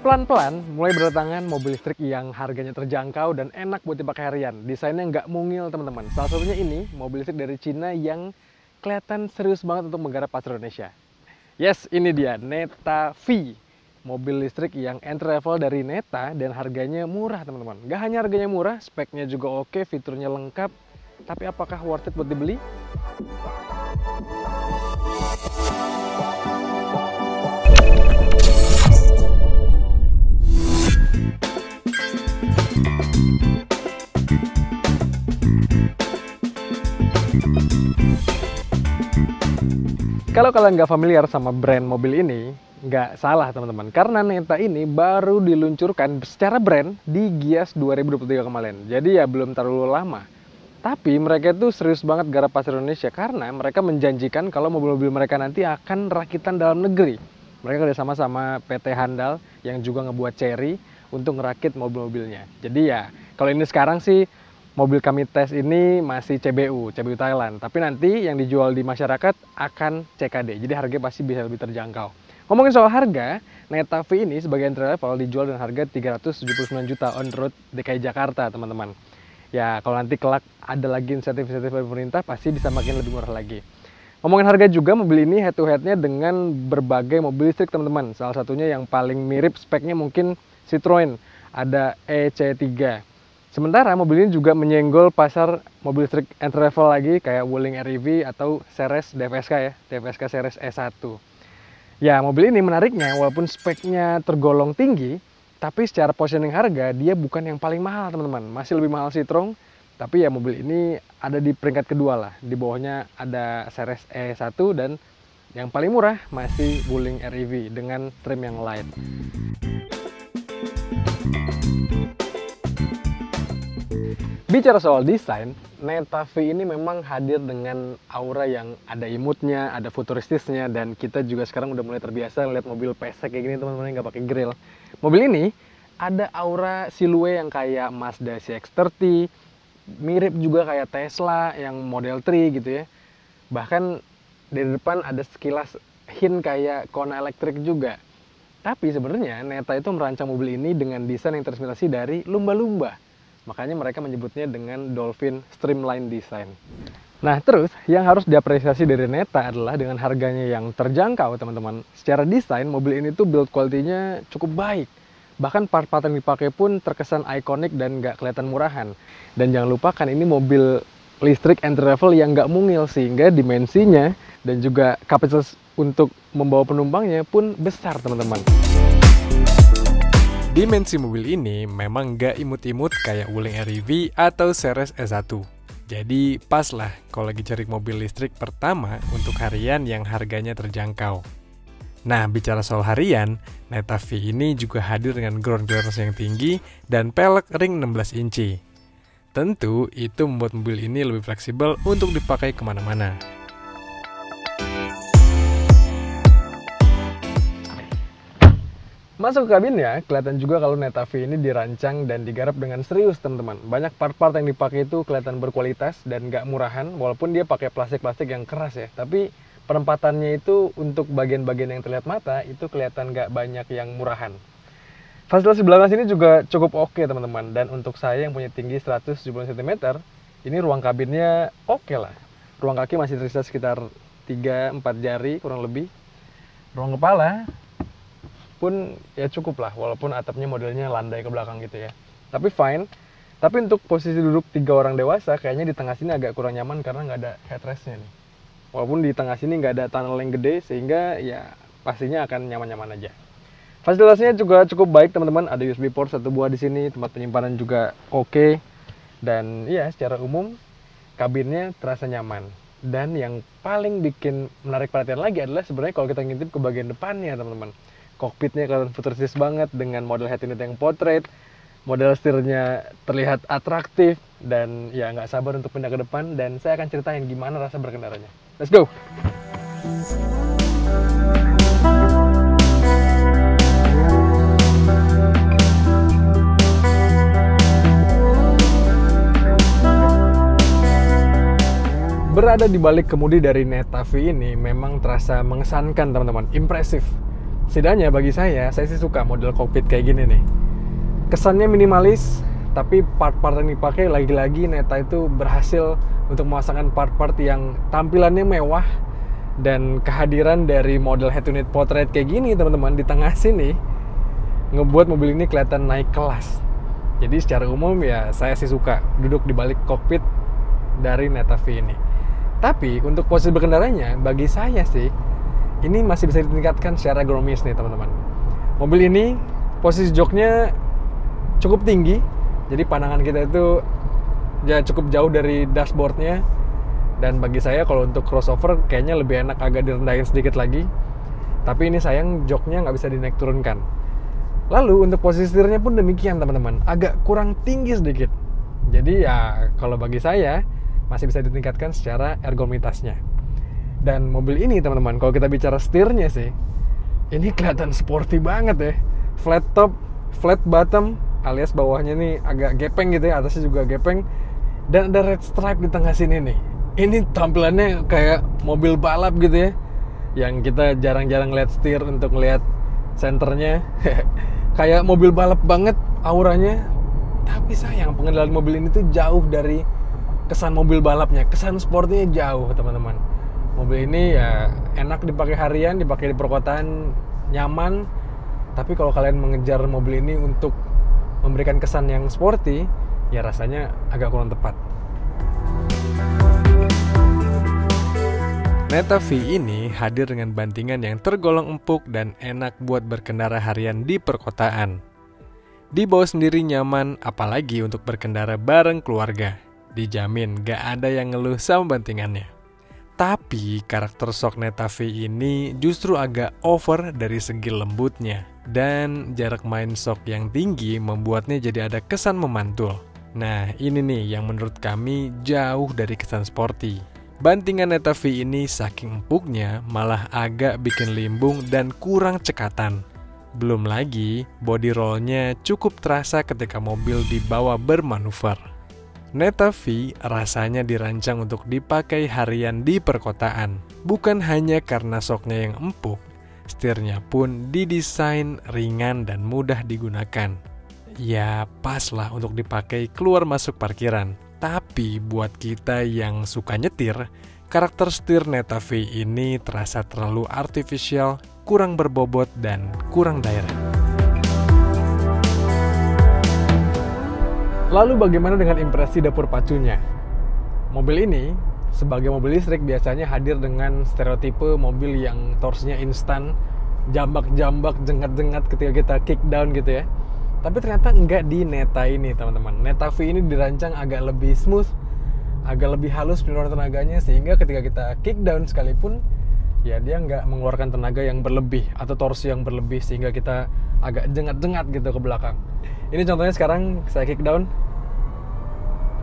Pelan-pelan mulai berdatangan mobil listrik yang harganya terjangkau dan enak buat dipakai harian. Desainnya nggak mungil teman-teman. Salah satunya ini mobil listrik dari Cina yang kelihatan serius banget untuk menggarap pasar Indonesia. Yes, ini dia Neta V. Mobil listrik yang entry level dari Neta dan harganya murah teman-teman. Nggak hanya harganya murah, speknya juga oke, fiturnya lengkap. Tapi apakah worth it buat dibeli? Kalau kalian nggak familiar sama brand mobil ini, nggak salah teman-teman. Karena Neta ini baru diluncurkan secara brand di Gias 2023 kemarin. Jadi ya belum terlalu lama. Tapi mereka itu serius banget garap pasar Indonesia karena mereka menjanjikan kalau mobil-mobil mereka nanti akan rakitan dalam negeri. Mereka kerjasama sama PT Handal yang juga ngebuat Chery untuk ngerakit mobil-mobilnya. Jadi ya kalau ini sekarang sih mobil kami tes ini masih CBU Thailand. Tapi nanti yang dijual di masyarakat akan CKD. Jadi harganya pasti bisa lebih terjangkau. Ngomongin soal harga, Neta V ini sebagai entry level dijual dengan harga 379 juta on road DKI Jakarta, teman-teman. Ya, kalau nanti kelak ada lagi insentif-insentif dari pemerintah, pasti bisa makin lebih murah lagi. Ngomongin harga juga, mobil ini head to headnya dengan berbagai mobil listrik, teman-teman. Salah satunya yang paling mirip speknya mungkin Citroen, ada EC3. Sementara mobil ini juga menyenggol pasar mobil listrik entry level lagi kayak Wuling REV atau Ceres DVSK ya, DVSK Ceres E1. Ya, mobil ini menariknya walaupun speknya tergolong tinggi, tapi secara positioning harga dia bukan yang paling mahal teman-teman. Masih lebih mahal Citroen, tapi ya mobil ini ada di peringkat kedua lah. Di bawahnya ada Ceres E1 dan yang paling murah masih Wuling REV dengan trim yang light. Bicara soal desain, Neta V ini memang hadir dengan aura yang ada imutnya, ada futuristisnya, dan kita juga sekarang udah mulai terbiasa lihat mobil pesek kayak gini teman-teman yang nggak pakai grill. Mobil ini ada aura silue yang kayak Mazda CX-30, mirip juga kayak Tesla yang Model 3 gitu ya. Bahkan di depan ada sekilas hint kayak Kona elektrik juga. Tapi sebenarnya Neta itu merancang mobil ini dengan desain yang terinspirasi dari lumba-lumba. Makanya mereka menyebutnya dengan Dolphin Streamline Design. Nah terus yang harus diapresiasi dari Neta adalah dengan harganya yang terjangkau teman-teman. Secara desain mobil ini tuh build quality-nya cukup baik. Bahkan part-part yang dipakai pun terkesan ikonik dan nggak kelihatan murahan. Dan jangan lupakan ini mobil listrik entry level yang nggak mungil sehingga dimensinya dan juga kapasitas untuk membawa penumpangnya pun besar teman-teman. Dimensi mobil ini memang nggak imut-imut kayak Wuling REV atau Ceres E1. Jadi pas lah kalau lagi cari mobil listrik pertama untuk harian yang harganya terjangkau. Nah bicara soal harian, Neta V ini juga hadir dengan ground clearance yang tinggi dan pelek ring 16 inci. Tentu itu membuat mobil ini lebih fleksibel untuk dipakai kemana-mana. Masuk ke kabinnya, kelihatan juga kalau Neta V ini dirancang dan digarap dengan serius teman-teman. Banyak part-part yang dipakai itu kelihatan berkualitas dan nggak murahan, walaupun dia pakai plastik-plastik yang keras ya. Tapi penempatannya itu untuk bagian-bagian yang terlihat mata, itu kelihatan nggak banyak yang murahan. Fasilitas di belakang sini juga cukup oke teman-teman. Dan untuk saya yang punya tinggi 170 cm, ini ruang kabinnya oke lah. Ruang kaki masih tersisa sekitar 3-4 jari kurang lebih. Ruang kepala pun ya cukup lah, walaupun atapnya modelnya landai ke belakang gitu ya. Tapi fine. Tapi untuk posisi duduk 3 orang dewasa, kayaknya di tengah sini agak kurang nyaman karena nggak ada headrestnya nih. Walaupun di tengah sini nggak ada tunnel yang gede, sehingga ya pastinya akan nyaman-nyaman aja. Fasilitasnya juga cukup baik teman-teman. Ada USB port 1 buah di sini, tempat penyimpanan juga oke. Dan ya secara umum kabinnya terasa nyaman. Dan yang paling bikin menarik perhatian lagi adalah sebenarnya kalau kita ngintip ke bagian depannya teman-teman. Kokpitnya kelihatan futuristis banget dengan model head unit yang portrait, model setirnya terlihat atraktif, dan ya nggak sabar untuk pindah ke depan, dan saya akan ceritain gimana rasa berkendaranya. Let's go! Berada di balik kemudi dari Neta V ini memang terasa mengesankan teman-teman, impresif. Setidaknya bagi saya sih suka model kokpit kayak gini nih. Kesannya minimalis, tapi part-part yang dipakai lagi-lagi Neta itu berhasil untuk memasangkan part-part yang tampilannya mewah. Dan kehadiran dari model head-to-head portrait kayak gini teman-teman di tengah sini ngebuat mobil ini kelihatan naik kelas. Jadi secara umum ya saya sih suka duduk di balik kokpit dari Neta V ini. Tapi untuk posisi berkendaranya bagi saya sih ini masih bisa ditingkatkan secara ergonomis nih teman-teman. Mobil ini posisi joknya cukup tinggi, jadi pandangan kita itu ya cukup jauh dari dashboardnya. Dan bagi saya kalau untuk crossover kayaknya lebih enak agak direndahin sedikit lagi. Tapi ini sayang joknya nggak bisa dinaik turunkan. Lalu untuk posisi setirnya pun demikian teman-teman, agak kurang tinggi sedikit. Jadi ya kalau bagi saya masih bisa ditingkatkan secara ergonomitasnya. Dan mobil ini teman-teman, kalau kita bicara setirnya sih, ini kelihatan sporty banget ya. Flat top, flat bottom, alias bawahnya nih agak gepeng gitu ya, atasnya juga gepeng. Dan ada red stripe di tengah sini nih. Ini tampilannya kayak mobil balap gitu ya. Yang kita jarang-jarang lihat setir untuk melihat senternya. Kayak mobil balap banget auranya. Tapi sayang pengendalian mobil ini tuh jauh dari kesan mobil balapnya. Kesan sportnya jauh teman-teman. Mobil ini ya enak dipakai harian, dipakai di perkotaan, nyaman. Tapi kalau kalian mengejar mobil ini untuk memberikan kesan yang sporty, ya rasanya agak kurang tepat. Neta V ini hadir dengan bantingan yang tergolong empuk dan enak buat berkendara harian di perkotaan. Dibawa sendiri nyaman, apalagi untuk berkendara bareng keluarga. Dijamin gak ada yang ngeluh sama bantingannya. Tapi karakter sok Neta V ini justru agak over dari segi lembutnya. Dan jarak main sok yang tinggi membuatnya jadi ada kesan memantul. Nah ini nih yang menurut kami jauh dari kesan sporty. Bantingan Neta V ini saking empuknya malah agak bikin limbung dan kurang cekatan. Belum lagi body rollnya cukup terasa ketika mobil dibawa bermanuver. Neta V rasanya dirancang untuk dipakai harian di perkotaan. Bukan hanya karena soknya yang empuk, setirnya pun didesain ringan dan mudah digunakan. Ya pas lah untuk dipakai keluar masuk parkiran. Tapi buat kita yang suka nyetir, karakter setir Neta V ini terasa terlalu artificial, kurang berbobot dan kurang direct. Lalu bagaimana dengan impresi dapur pacunya? Mobil ini sebagai mobil listrik biasanya hadir dengan stereotipe mobil yang torsinya instan, jambak-jambak, jengat-jengat ketika kita kick down gitu ya. Tapi ternyata enggak di Neta ini teman-teman. Neta V ini dirancang agak lebih smooth, agak lebih halus pengeluaran tenaganya, sehingga ketika kita kick down sekalipun ya dia nggak mengeluarkan tenaga yang berlebih atau torsi yang berlebih sehingga kita agak jengat-jengat gitu ke belakang. Ini contohnya sekarang saya kick down.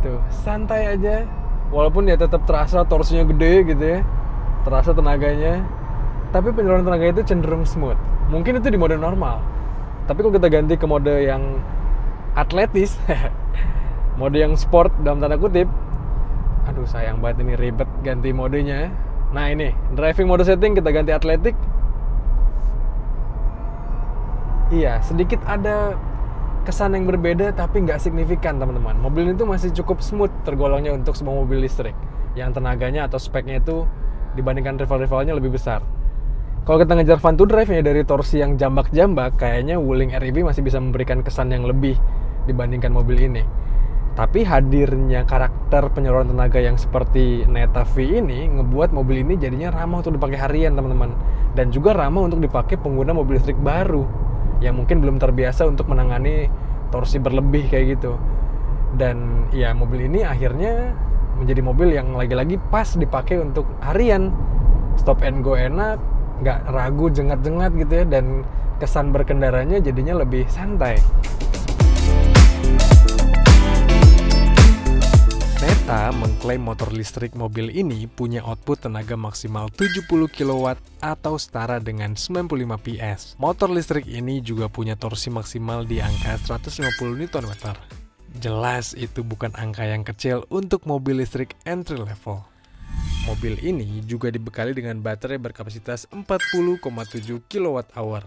Tuh, santai aja. Walaupun ya tetap terasa torsinya gede gitu ya. Terasa tenaganya. Tapi penyaluran tenaga itu cenderung smooth. Mungkin itu di mode normal. Tapi kalau kita ganti ke mode yang atletis, mode yang sport dalam tanda kutip, aduh sayang banget ini ribet ganti modenya. Nah ini, driving mode setting kita ganti atletik. Iya, sedikit ada kesan yang berbeda tapi nggak signifikan teman-teman. Mobil ini tuh masih cukup smooth tergolongnya untuk semua mobil listrik yang tenaganya atau speknya itu dibandingkan rival-rivalnya lebih besar. Kalau kita ngejar fun to drive-nya dari torsi yang jambak-jambak, kayaknya Wuling REV masih bisa memberikan kesan yang lebih dibandingkan mobil ini. Tapi hadirnya karakter penyaluran tenaga yang seperti Neta V ini ngebuat mobil ini jadinya ramah untuk dipakai harian teman-teman. Dan juga ramah untuk dipakai pengguna mobil listrik baru yang mungkin belum terbiasa untuk menangani torsi berlebih kayak gitu. Dan ya mobil ini akhirnya menjadi mobil yang lagi-lagi pas dipakai untuk harian. Stop and go enak, nggak ragu jengat-jengat gitu ya, dan kesan berkendaranya jadinya lebih santai. Neta mengklaim motor listrik mobil ini punya output tenaga maksimal 70 kW atau setara dengan 95 PS. Motor listrik ini juga punya torsi maksimal di angka 150 Nm. Jelas itu bukan angka yang kecil untuk mobil listrik entry level. Mobil ini juga dibekali dengan baterai berkapasitas 40,7 kWh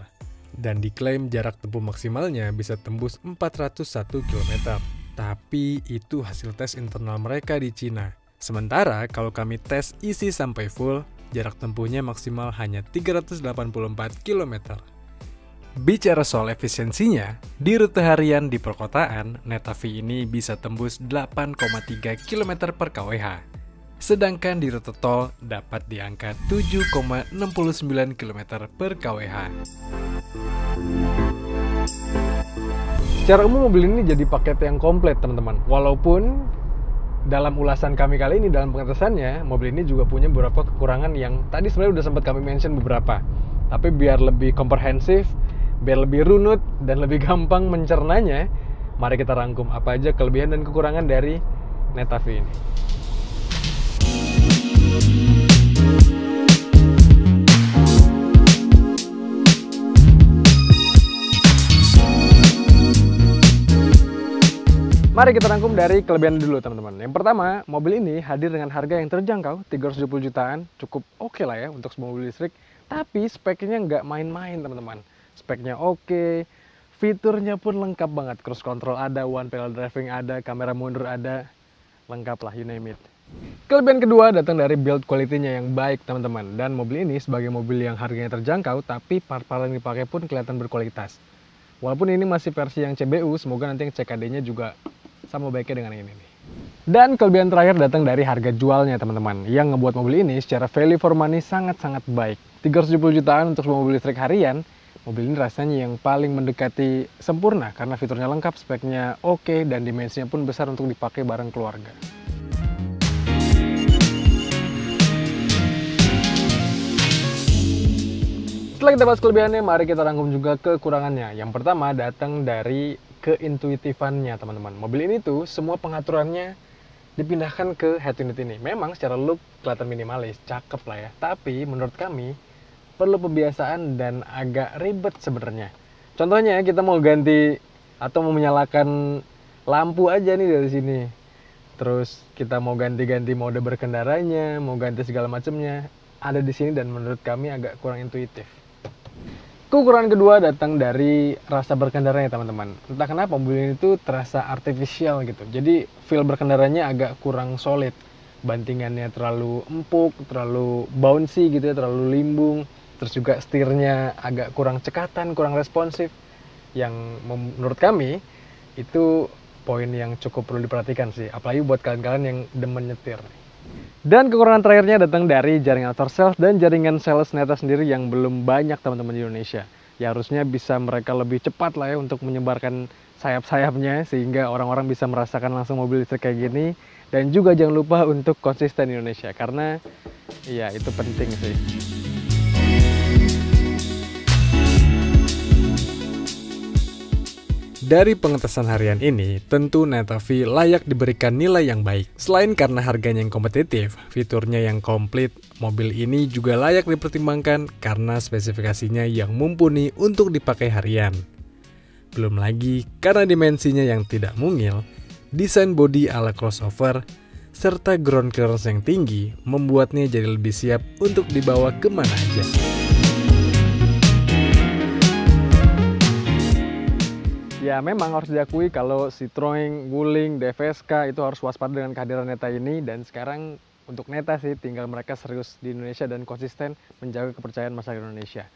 dan diklaim jarak tempuh maksimalnya bisa tembus 401 km. Tapi itu hasil tes internal mereka di Cina. Sementara kalau kami tes isi sampai full, jarak tempuhnya maksimal hanya 384 km. Bicara soal efisiensinya, di rute harian di perkotaan, Netavi ini bisa tembus 8,3 km per kWh. Sedangkan di rute tol dapat di angka 7,69 km per kWh. Secara umum mobil ini jadi paket yang komplit teman-teman. Walaupun dalam ulasan kami kali ini, dalam pengetesannya, mobil ini juga punya beberapa kekurangan yang tadi sebenarnya udah sempat kami mention beberapa. Tapi biar lebih komprehensif, biar lebih runut dan lebih gampang mencernanya, mari kita rangkum apa aja kelebihan dan kekurangan dari Netavi ini. Mari kita rangkum dari kelebihan dulu teman-teman. Yang pertama, mobil ini hadir dengan harga yang terjangkau, 370 jutaan, cukup oke lah ya untuk sebuah mobil listrik. Tapi speknya nggak main-main teman-teman. Speknya oke, fiturnya pun lengkap banget. Cruise control ada, one pedal driving ada, kamera mundur ada, lengkap lah, you name it. Kelebihan kedua datang dari build quality-nya yang baik teman-teman. Dan mobil ini sebagai mobil yang harganya terjangkau, tapi part-part yang dipakai pun kelihatan berkualitas. Walaupun ini masih versi yang CBU, semoga nanti yang CKD-nya juga sama baiknya dengan ini nih. Dan kelebihan terakhir datang dari harga jualnya teman-teman, yang ngebuat mobil ini secara value for money sangat-sangat baik. 370 jutaan untuk sebuah mobil listrik harian, mobil ini rasanya yang paling mendekati sempurna karena fiturnya lengkap, speknya oke, dan dimensinya pun besar untuk dipakai bareng keluarga. Setelah kita bahas kelebihannya, mari kita rangkum juga kekurangannya. Yang pertama datang dari keintuitifannya teman-teman. Mobil ini tuh semua pengaturannya dipindahkan ke head unit ini. Memang secara look kelihatan minimalis, cakep lah ya. Tapi menurut kami perlu pembiasaan dan agak ribet sebenarnya. Contohnya kita mau ganti atau mau menyalakan lampu aja nih dari sini. Terus kita mau ganti-ganti mode berkendaranya, mau ganti segala macamnya, ada di sini dan menurut kami agak kurang intuitif. Kekurangan kedua datang dari rasa berkendaranya teman-teman. Entah kenapa mobil ini tuh terasa artificial gitu. Jadi feel berkendaranya agak kurang solid. Bantingannya terlalu empuk, terlalu bouncy gitu ya, terlalu limbung. Terus juga setirnya agak kurang cekatan, kurang responsif. Yang menurut kami itu poin yang cukup perlu diperhatikan sih. Apalagi buat kalian-kalian yang demen nyetir. Dan kekurangan terakhirnya datang dari jaringan after sales dan jaringan sales Neta sendiri yang belum banyak teman-teman di Indonesia. Ya harusnya bisa mereka lebih cepat lah ya untuk menyebarkan sayap-sayapnya sehingga orang-orang bisa merasakan langsung mobil listrik kayak gini. Dan juga jangan lupa untuk konsisten di Indonesia karena ya itu penting sih. Dari pengetesan harian ini, tentu Netavi layak diberikan nilai yang baik. Selain karena harganya yang kompetitif, fiturnya yang komplit, mobil ini juga layak dipertimbangkan karena spesifikasinya yang mumpuni untuk dipakai harian. Belum lagi karena dimensinya yang tidak mungil, desain bodi ala crossover, serta ground clearance yang tinggi membuatnya jadi lebih siap untuk dibawa kemana aja. Ya memang harus diakui kalau Citroen, Wuling, DFSK itu harus waspada dengan kehadiran Neta ini. Dan sekarang untuk Neta sih tinggal mereka serius di Indonesia dan konsisten menjaga kepercayaan masyarakat Indonesia.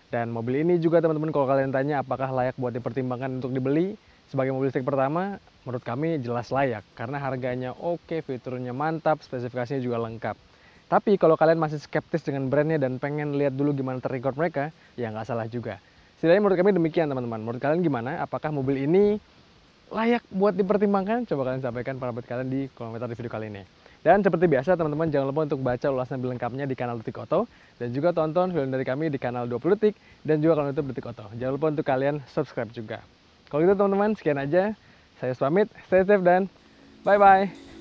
Dan mobil ini juga teman-teman kalau kalian tanya apakah layak buat dipertimbangkan untuk dibeli sebagai mobil listrik pertama, menurut kami jelas layak. Karena harganya oke, fiturnya mantap, spesifikasinya juga lengkap. Tapi kalau kalian masih skeptis dengan brandnya dan pengen lihat dulu gimana terrecord mereka, ya nggak salah juga. Setidaknya menurut kami demikian teman-teman. Menurut kalian gimana? Apakah mobil ini layak buat dipertimbangkan? Coba kalian sampaikan pendapat kalian di kolom komentar di video kali ini. Dan seperti biasa teman-teman jangan lupa untuk baca ulasan lebih lengkapnya di kanal Detik Oto. Dan juga tonton film dari kami di kanal 20 Detik. Dan juga kanal YouTube Detik Oto. Jangan lupa untuk kalian subscribe juga. Kalau gitu teman-teman sekian aja. Saya pamit, stay safe dan bye-bye.